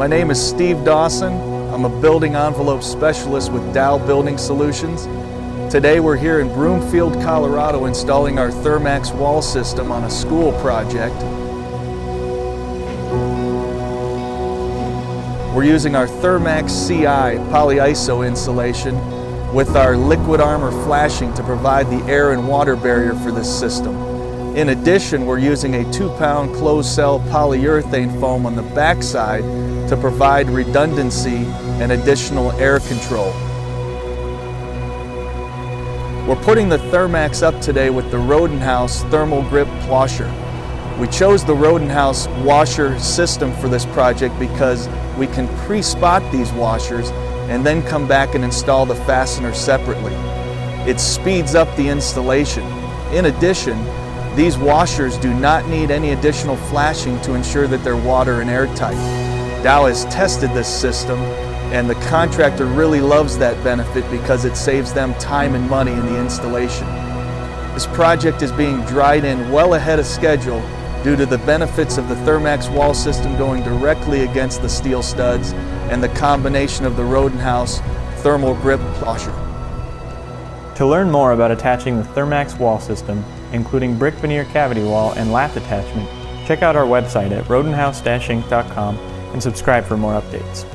My name is Steve Dawson. I'm a building envelope specialist with Dow Building Solutions. Today we're here in Broomfield, Colorado installing our THERMAX wall system on a school project. We're using our THERMAX CI Polyiso Insulation with our LIQUIDARMOR Flashing to provide the air and water barrier for this system. In addition, we're using a 2-pound closed-cell polyurethane foam on the backside to provide redundancy and additional air control. We're putting the THERMAX up today with the Rodenhouse Thermal-Grip washer. We chose the Rodenhouse washer system for this project because we can pre-spot these washers and then come back and install the fasteners separately. It speeds up the installation. In addition, these washers do not need any additional flashing to ensure that they're water and airtight. Dow has tested this system, and the contractor really loves that benefit because it saves them time and money in the installation. This project is being dried in well ahead of schedule due to the benefits of the THERMAX wall system going directly against the steel studs and the combination of the Rodenhouse Thermal-Grip washer. To learn more about attaching the THERMAX wall system, including brick veneer cavity wall and lath attachment, check out our website at rodenhouse-inc.com and subscribe for more updates.